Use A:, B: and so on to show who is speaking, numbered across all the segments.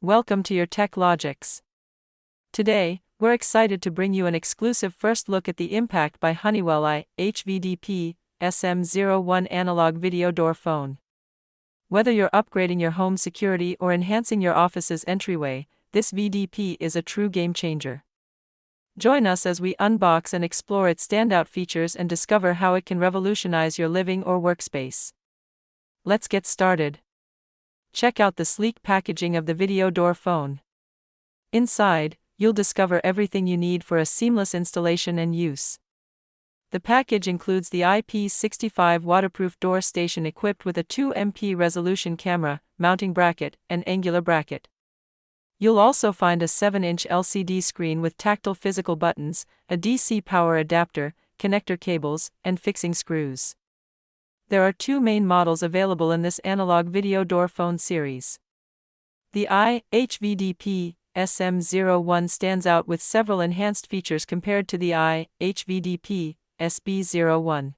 A: Welcome to your Tech Logics. Today, we're excited to bring you an exclusive first look at the impact by Honeywell I-HVDP-SM01 analog video door phone. Whether you're upgrading your home security or enhancing your office's entryway, this VDP is a true game changer. Join us as we unbox and explore its standout features and discover how it can revolutionize your living or workspace. Let's get started. Check out the sleek packaging of the video door phone. Inside, you'll discover everything you need for a seamless installation and use. The package includes the IP65 waterproof door station equipped with a 2MP resolution camera, mounting bracket, and angular bracket. You'll also find a 7-inch LCD screen with tactile physical buttons, a DC power adapter, connector cables, and fixing screws. There are two main models available in this analog video door phone series. The IHVDP-SM01 stands out with several enhanced features compared to the IHVDP-SM01.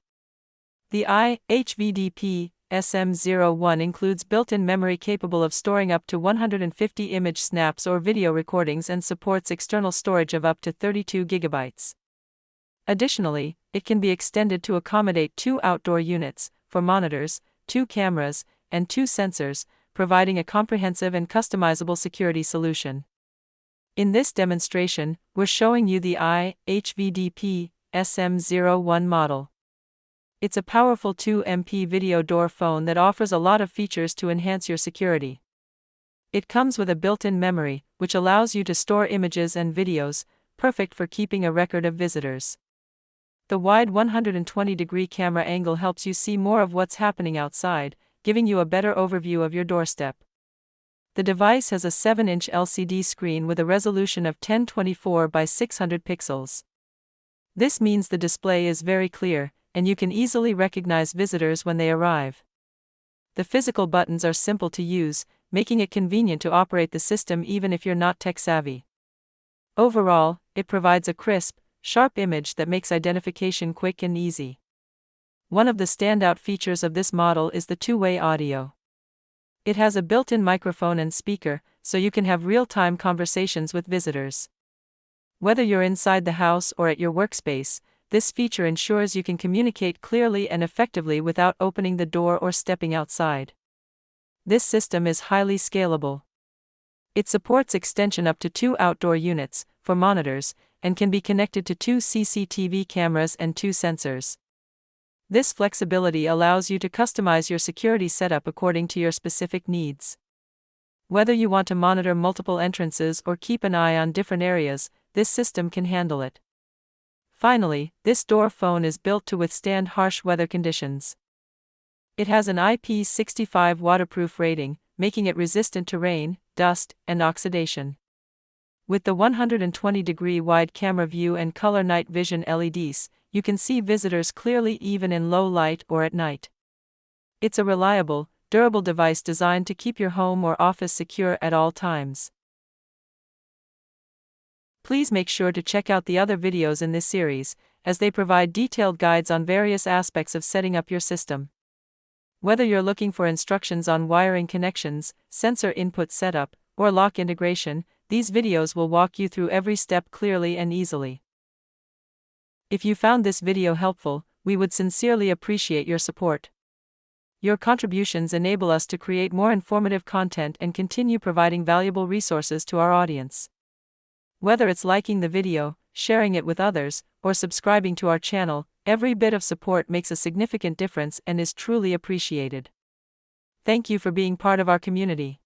A: The IHVDP-SM01 includes built-in memory capable of storing up to 150 image snaps or video recordings and supports external storage of up to 32 GB. Additionally, it can be extended to accommodate 2 outdoor units, for monitors, 2 cameras, and 2 sensors, providing a comprehensive and customizable security solution. In this demonstration, we're showing you the IHVDP-SM01 model. It's a powerful 2MP video door phone that offers a lot of features to enhance your security. It comes with a built-in memory, which allows you to store images and videos, perfect for keeping a record of visitors. The wide 120-degree camera angle helps you see more of what's happening outside, giving you a better overview of your doorstep. The device has a 7-inch LCD screen with a resolution of 1024 by 600 pixels. This means the display is very clear, and you can easily recognize visitors when they arrive. The physical buttons are simple to use, making it convenient to operate the system even if you're not tech-savvy. Overall, it provides a crisp, sharp image that makes identification quick and easy. One of the standout features of this model is the TwoWay audio. It has a built-in microphone and speaker, so you can have real-time conversations with visitors. Whether you're inside the house or at your workspace, this feature ensures you can communicate clearly and effectively without opening the door or stepping outside. This system is highly scalable. It supports extension up to 2 outdoor units, for monitors, and can be connected to 2 CCTV cameras and 2 sensors. This flexibility allows you to customize your security setup according to your specific needs. Whether you want to monitor multiple entrances or keep an eye on different areas, this system can handle it. Finally, this door phone is built to withstand harsh weather conditions. It has an IP65 waterproof rating, making it resistant to rain, dust, and oxidation. With the 120-degree wide camera view and color night vision LEDs, you can see visitors clearly even in low light or at night. It's a reliable, durable device designed to keep your home or office secure at all times. Please make sure to check out the other videos in this series, as they provide detailed guides on various aspects of setting up your system. Whether you're looking for instructions on wiring connections, sensor input setup, or lock integration, these videos will walk you through every step clearly and easily. If you found this video helpful, we would sincerely appreciate your support. Your contributions enable us to create more informative content and continue providing valuable resources to our audience. Whether it's liking the video, sharing it with others, or subscribing to our channel, every bit of support makes a significant difference and is truly appreciated. Thank you for being part of our community.